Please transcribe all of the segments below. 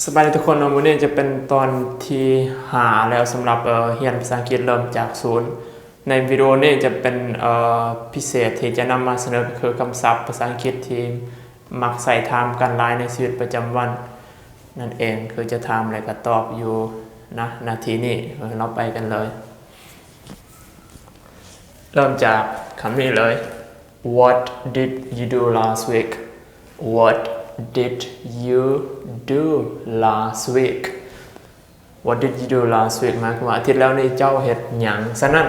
สบายดีทุกคนวันนี้จะเป็นตอนที่หาแล้วสำหรับเรียนภาษาอังกฤษเริ่มจากศูนย์ในวิดีโอนี้จะเป็นพิเศษที่จะนำมาเสนอคือคำศัพท์ภาษาอังกฤษที่มักใส่ถามกันหลายในชีวิตประจำวันนั่นเองคือจะถามอะไรก็ตอบอยู่นะนาทีนี้เราไปกันเลยเริ่มจากคำนี้เลย What did you do last week? What did you do last week? What did you do last week หมายความว่าอาทิตย์แล้วนี่เจ้าเฮ็ดหยังฉะนั้น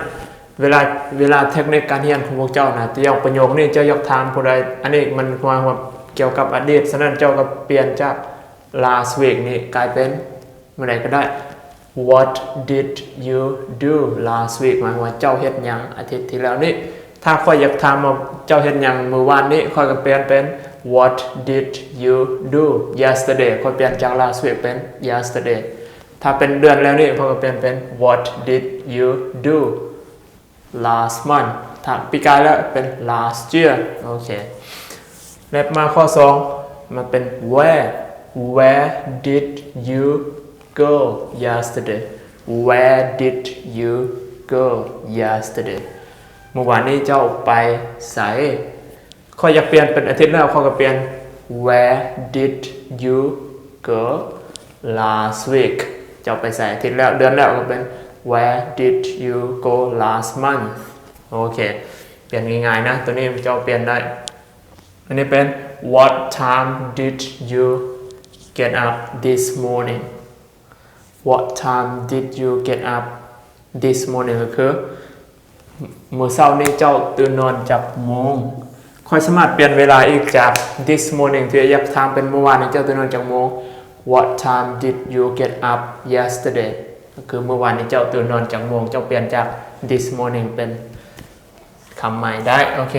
เวลาเทคนิคการเรียนของพวกเจ้านะจะยกประโยคนี้เจ้ายกถามผู้ใดอันนี้มันความว่าเกี่ยวกับอดีตฉะนั้นเจ้าก็เปลี่ยนจาก last week นี่กลายเป็นเมื่อใดก็ได้ What did you do last week หมายความว่าเจ้าเฮ็ดหยังอาทิตย์ที่แล้วนี่ถ้าค่อยอยากถามว่าเจ้าเฮ็ดหยังเมื่อวานนี้ค่อยก็เปลี่ยนเป็น What did you do yesterday ค่อยเปลี่ยนจาก last week เป็น yesterday ถ้าเป็นเดือนแล้วนี่ค่อยก็เปลี่ยนเป็น What did you do last month ถ้าปีกายแล้วเป็น last year โอเคแล้วมาข้อ2มันเป็น where did you go yesterday where did you go yesterday เมื่อวานนี้เจ้าไปไสข้อยอยากเปลี่ยนเป็นอาทิตย์แล้วข้อยก็เปลี่ยน where did you go last week เจ้าไปไสอาทิตย์แล้วเดือนแล้วก็เป็น where did you go last month โอเคเปลี่ยนง่ายๆนะตัวนี้เจ้าเปลี่ยนได้อันนี้เป็น what time did you get up this morning what time did you get up this morning ก็คือเมื่อเช้านี้เจ้าตื่นนอนจากโมงค่อยสามารถเปลี่ยนเวลาอีกจาก this morning ที่อยากถามเป็นเมื่อวานนี้เจ้าตื่นนอนจากโมง what time did you get up yesterday ก็คือเมื่อวานนี้เจ้าตื่นนอนจากโมงเจ้าเปลี่ยนจาก this morning เป็นคำใหม่ได้โอเค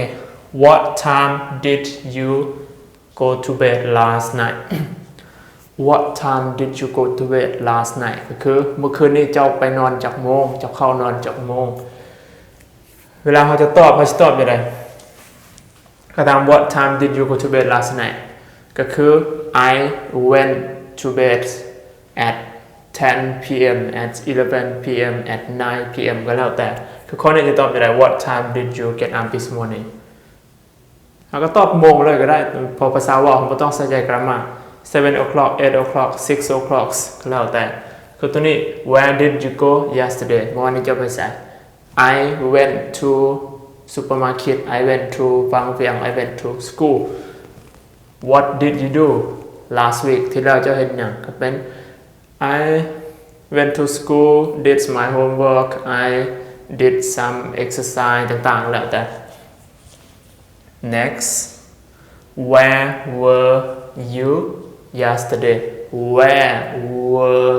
what time did you go to bed last night what time did you go to bed last night ก็คือเมื่อคืนนี้เจ้าไปนอนจากโมงเจ้าเข้านอนจากโมงเวลาเขาจะตอบยังไงก็ตาม what time did you go to bed last night ก็คือ I went to bed at 10 p.m. at 11 p.m. at 9 p.m. ก็แล้วแต่คือข้อนี้จะตอบยังไง what time did you get up this morning เราก็ตอบโมงเลยก็ได้พอภาษาว่าผมไม่ต้องใส่ใจกราฟมา7 o'clock 8 o'clock 6 o'clock ก็แล้วแต่คือตัวนี้ where did you go yesterday เมื่อวานนี้เจ้าไปไหนI went to supermarket I went to บางเวียง I went to school What did you do last week ที่เราจะเห็นอย่างก็เป็น I went to school did my homework I did some exercise ต่างๆแล้วแต่ next where were you yesterday where were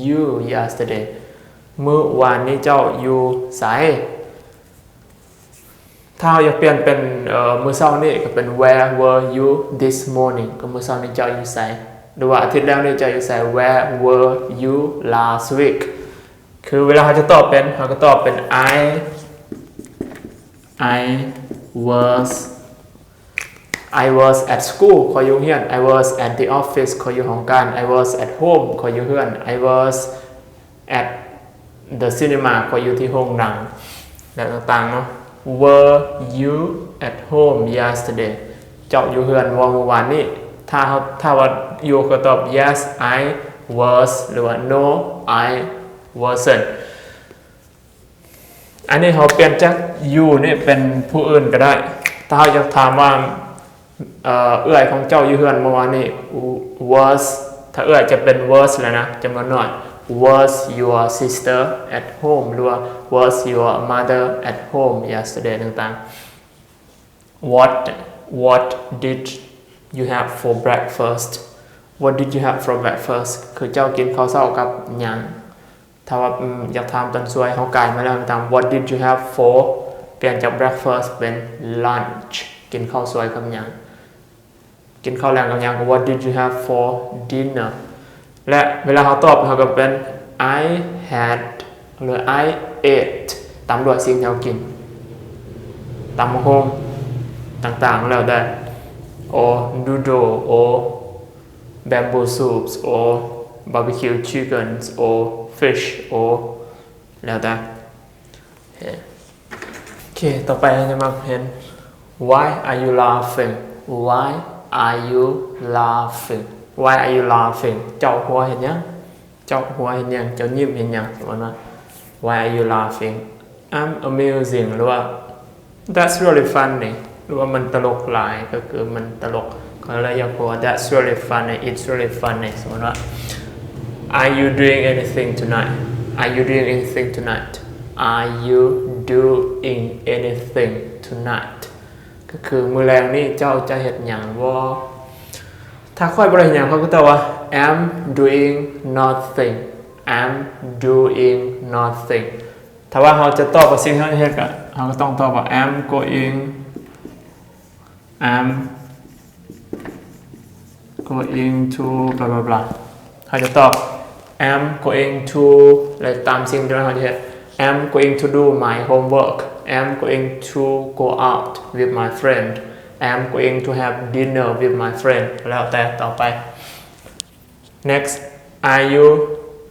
you yesterdayเมื่อวานนี้เจ้าอยู่ไสถ้าอยากเปลี่ยนเป็นมื้อเช้านี้ก็เป็น where were you this morning ก็มื้อเช้านี้เจ้าอยู่ไสหรือว่าอาทิตย์แล้วนี่เจ้าอยู่ไส where were you last week คือเวลาเขาจะตอบเป็นเขาก็ตอบเป็น I was at school ขออยู่เรียน I was at the office ขออยู่ห้องการ I was at home ขออยู่เรือน I was at the cinema ขออยู่ที่โรงหนังและต่างๆเนาะ Were you at home yesterday เจ้าอยู่เรือนว่าเมื่อวานนี้ถ้าว่าอยู่ก็ตอบ yes I was หรือว่า no I wasn't อันนี้เขาเปลี่ยนจาก you นี่เป็นผู้อื่นก็ได้ถ้าเขาอยากถามว่าเอื้อยของเจ้าอยู่เรือนเมื่อวานนี้ was ถ้าเอื้อยจะเป็น was แล้วนะจำนวนน้อยWas your sister at home หรือว่า Was your mother at home yesterday ต่างๆ What did you have for breakfast What did you have for breakfast คือเจ้ากินข้าวเช้ากับหยังถ้าว่าอยากถามตอนสวยเขากายมาแล้วต่าง What did you have for เปลี่ยนจาก breakfast เป็น lunch กินข้าวสวยกับหยังกินข้าวแรงกับหยัง What did you have for dinnerและเวลาเขาตอบเขาก็เป็น I had หรือ I ate ตามด้วยสิ่งที่เขากินตามโฮมต่างๆแล้วได้ or noodle or bamboo soups or barbecue chickens or fish or แล้วแต่โอเคต่อไปเราจะมาเห็น why are you laughing why are you laughing why are you laughing เจ้าหัวเห็นยังเจ้าหัวเห็นยังเจ้ายิ้มเห็นยังสมมติว่า why are you laughing I'm amusing หรือว่า that's really funny หรือว่ามันตลกหลายก็คือมันตลกก็เลยอยากบอกว่า that's really funny it's really funny สมมติว่า are you doing anything tonight are you doing anything tonight are you doing anything tonight ก็คือมื้อแรงนี่เจ้าจะเฮ็ดหยังบ่ถ้าค่อยบ่ได้เฮ็ดหยังเขาก็ตอบว่า I'm doing nothing I'm doing nothing ถ้าว่าเราจะตอบว่าสิ่งที่เราเฮ็ดก็เราก็ต้องตอบว่า I'm going to blah blah blah เขาจะตอบ I'm going to อะไรตามสิ่งที่เราจะเฮ็ด I'm going to do my homework I'm going to go out with my friend I'm going to have dinner with my friend แล้วแต่ต่อไป next are you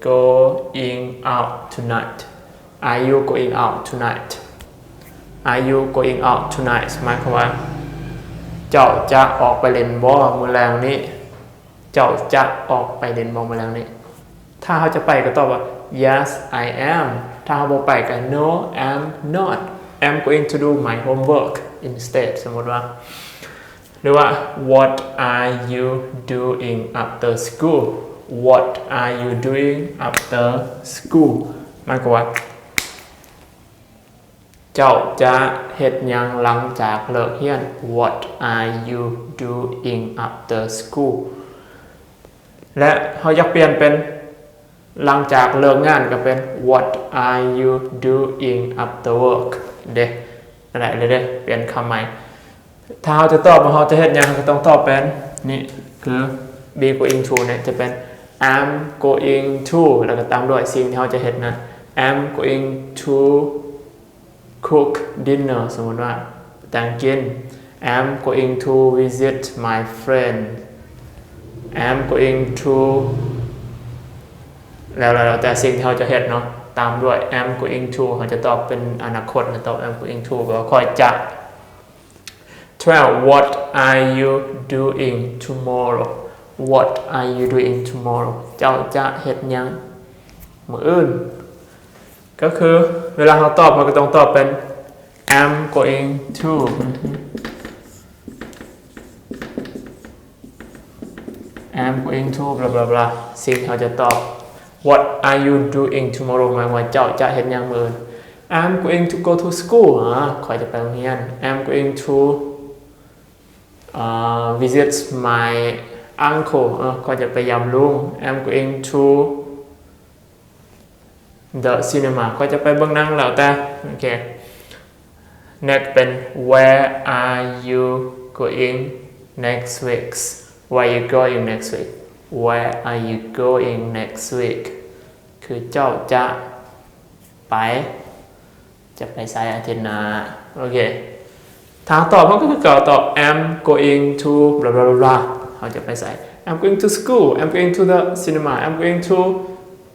going out tonight are you going out tonight are you going out tonight หมายความว่าเจ้าจะออกไปเล่นบ่มื้อแลงนี้เจ้าจะออกไปเล่นบ่มื้อแลงนี้ถ้าเขาจะไปก็ตอบว่า yes I am ถ้าเขาบอกไปก็ no I'm not I'm going to do my homework instead สมมติว่าหรือว่า what are you doing after school what are you doing after school หมายความว่าเจ้าจะเฮ็ดหยังหลังจากเลิกเรียน what are you doing after school และเขาอยากเปลี่ยนเป็นหลังจากเลิกงานก็เป็น what are you doing after work เด้อะไรเลยเด้เปลี่ยนคำใหม่ถ้าเขาจะตอบว่าเขาจะเฮ็ดหยังก็ต้องตอบเป็นนี่คือ be going to เนี่ยจะเป็น I'm going to แล้วก็ตามด้วยสิ่งที่เขาจะเฮ็ดนั้น I'm going to cook dinner สมมติว่าแต่งกิน I'm going to visit my friend I'm going to แล้วแต่สิ่งที่เขาจะเฮ็ดเนาะตามด้วย I'm going to เขาจะตอบเป็นอนาคตนะตอบ I'm going to แปลว่าค่อยจะ 12 What are you doing tomorrow What are you doing tomorrow เจ้าจะเฮ็ดหยังมื้ออื่นก็คือเวลาเขาตอบเขาก็ต้องตอบเป็น I'm going to I'm going to blah blah blah สิ่งเขาจะตอบ What are you doing tomorrow หมายว่าเจ้าจะเฮ็ดหยังมื้อ I'm going to go to school ข้อยจะไปโรงเรียน I'm going to visit my uncle ข้อยจะไปเยี่ยมลุง I'm going to the cinema ข้อยจะไปเบิ่งหนังแล้วแต่โอเค next เป็น Where are you going next week Where are you going next week Where are you going next week คือเจ้าจะไปไสอาทิตย์หน้าโอเคทางตอบเขาก็คือตอบ I'm going to blah blah blah เขาจะไปไส I'm going to school I'm going to the cinema I'm going to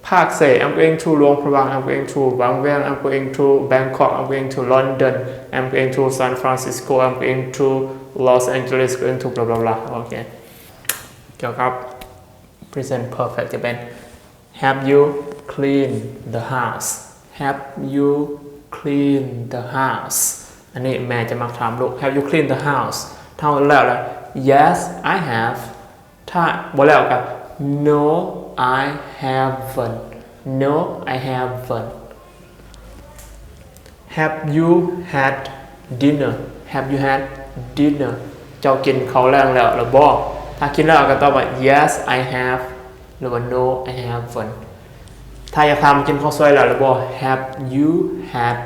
ภาคเส I'm going to หลวงพระบาง I'm going to บางแวง I'm going to Bangkok I'm going to London I'm going to San Francisco I'm going to Los Angeles going to blah blah blah โอเคเกี่ยวกับ present perfect จะเป็น Have you cleaned the house Have you cleaned the house อันนี้แม่จะมักถามลูก Have you cleaned the house ถ้าแล้ว Yes I have ถ้าบ่แล้วก็ No I haven't No I haven't Have you had dinner Have you had dinner เจ้ากินข้าวแลงแล้วหรือบ่ถ้ากินแล้วก็ตอบว่า yes I have หรือว่า no I haven't ถ้าอยากทำกินข้าวสวยแล้วหรือบ่ have you had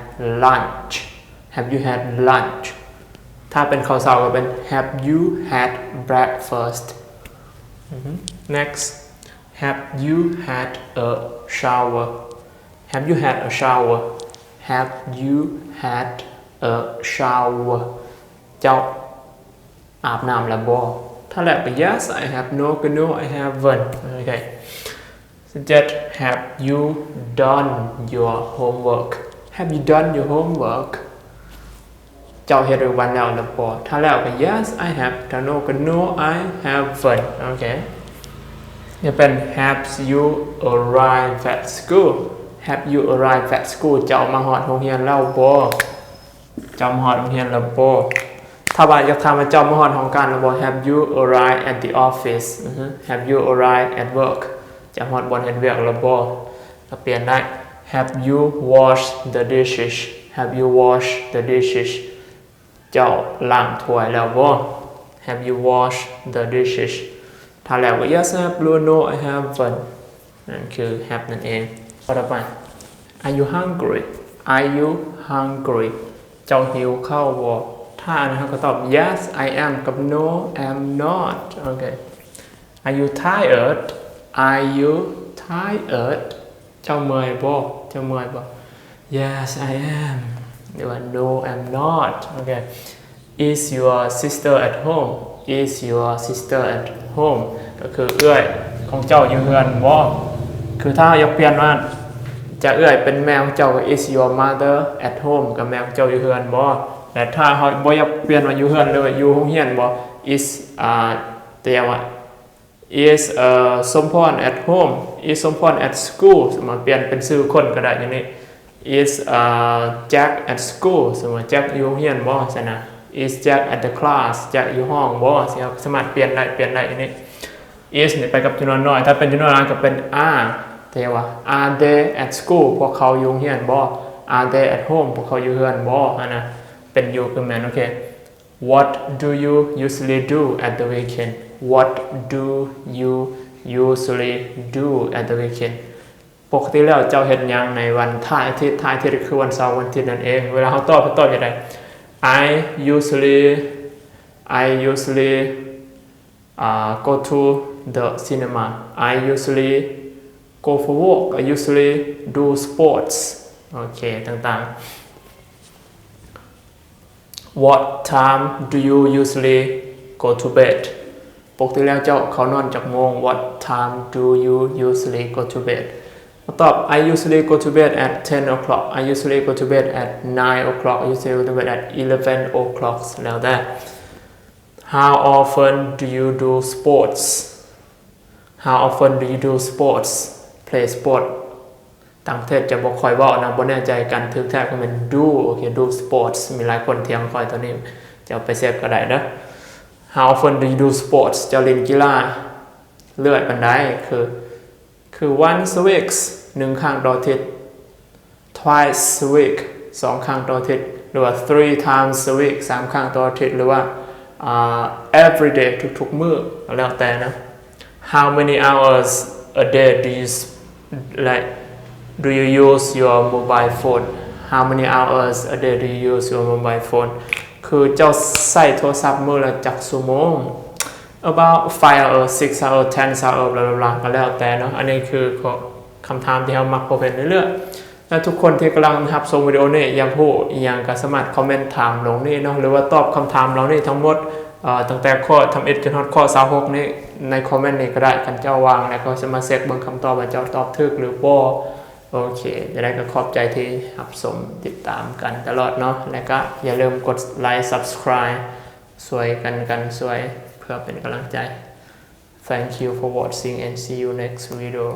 lunch have you had lunch ถ้าเป็นข้าวเช้าก็เป็น have you had breakfast next have you had a shower have you had a shower have you had a shower เจ้าอาบน้ำแล้วบ่ถ้าแหละก็ yes I have no ก็ no I haven't โอเค That have you done your homework Have you done your homework เจ้าเฮ็ดวันแล้วหรือเปล่าถ้าแล้วก็ yes I have ถ้า no ก็ no I haven't โอเคจะเป็น have you arrived at school Have you arrived at school เจ้ามาฮอดโรงเรียนแล้วบ่เจ้ามาฮอดโรงเรียนแล้วบ่ถ้าว่าอยากถามว่าเจ้ามาฮอดห้องการแล้วบ่ Have you arrived at the office Have you arrived at work เจ้าฮอดบ่เฮ็ดเวียกแล้วบ่ก็เปลี่ยนได้ Have you washed the dishes Have you washed the dishes เจ้าล้างถ้วยแล้วบ่ Have you washed the dishes ถ้าแล้วก็ yes I have หรือ no I haven't นั่นคือ have นั่นเองต่อไป Are you hungry Are you hungry เจ้าหิวข้าวบ่ถ้านะครับก็ตอบ yes I am กับ no am not โอเค Are you tired Are you tired เจ้าเมื่อยบ่เจ้าเมื่อยบ่ yes I am หรือว่า no I'm not โอเค Is your sister at home Is your sister at home ก็คือเอื้อยของเจ้าอยู่เฮือนบ่คือถ้าอยากเปลี่ยนว่าจะเอื้อยเป็นแมวเจ้าก็ Is your mother at home กับแมวเจ้าอยู่เฮือนบ่แต่ถ้าเฮาบ่อยากเปลี่ยนว่าอยู่เฮือนเลยอยู่โรงเรียนบ่ Is เตียว่า Is สมพร at home Is สมพร at school สมมุติเปลี่ยนเป็นชื่อคนก็ได้อย่างนี้ Is Jack at school สมมุติ Jack อยู่โรงเรียนบ่ซั่นน่ะ Is Jack at the class Jack อยู่ห้องบ่สิครับสามารถเปลี่ยนได้อย่างนี้ Is นี่ไปกับจำนวนน้อยถ้าเป็นจำนวนมากก็เป็น are แต่ว่า Are they at school พวกเขาอยู่โรงเรียนบ่ Are they at home พวกเขาอยู่เรือนบ่นะเป็นอยู่คือแม่นโอเค What do you usually do at the weekend What do you usually do at the weekend ปกติแล้วเจ้าเฮ็ดหยังในวันท้ายอาทิตย์คือวันเสาร์วันอาทิตย์นั่นเองเวลาเฮาตอบจังได๋ I usually go to the cinema I usually go for walk I usually do sports โอเคต่างๆ What time do you usually go to bed ปกติแล้วเจ้าเขานอนจากโมง What time do you usually go to bed ตอบ I usually go to bed at 10 o'clock I usually go to bed at 9 o'clock I usually go to bed at 11 o'clock แล้วแต่ How often do you do sports How often do you do sports play sport ต่างประเทศจะบอกคอยบอกนะบ่แน่ใจกันถึงแท้ก็เป็น do โอเค do sports มีหลายคนเถียงคอยตัวนี้จะเอาไปเซฟก็ได้นะ How often do you do sports จะเล่นกีฬาเลื่อยปันได้คือ once a week 1 ครั้งต่ออาทิตย์ twice a week 2 ครั้งต่ออาทิตย์หรือว่า 3 times a week 3 ครั้งต่ออาทิตย์หรือว่าevery day ทุกๆมื้อแล้วแต่นะ How many hours a day do you use your mobile phone How many hours a day do you use your mobile phone คือเจ้าใช้โทรศัพท์มื้อละจักชั่วโมง about 5 hours 6 hours 10 hours บลาๆก็แล้วแต่เนาะอันนี้คือคำถามที่เรามักพบเห็นเรื่อยๆและทุกคนที่กำลังรับชมวิดีโอนี้อยากรู้อีหยังก็สามารถคอมเมนต์ถามลงนี่เนาะหรือว่าตอบคำถามเรานี่ทั้งหมดตั้งแต่ข้อทำเอ็ดจนถึงข้อ26นี้ในคอมเมนต์นี้ก็ได้กันเจ้าวางแล้วก็จะมาเช็คเบิ่งคำตอบว่าเจ้าตอบถูกหรือบ่โอเคจะได้ก็ขอบใจที่รับชมติดตามกันตลอดเนาะแล้วก็อย่าลืมกดไลค์ Subscribe ช่วยกันช่วยเพื่อเป็นกำลังใจ Thank you for watching and see you next video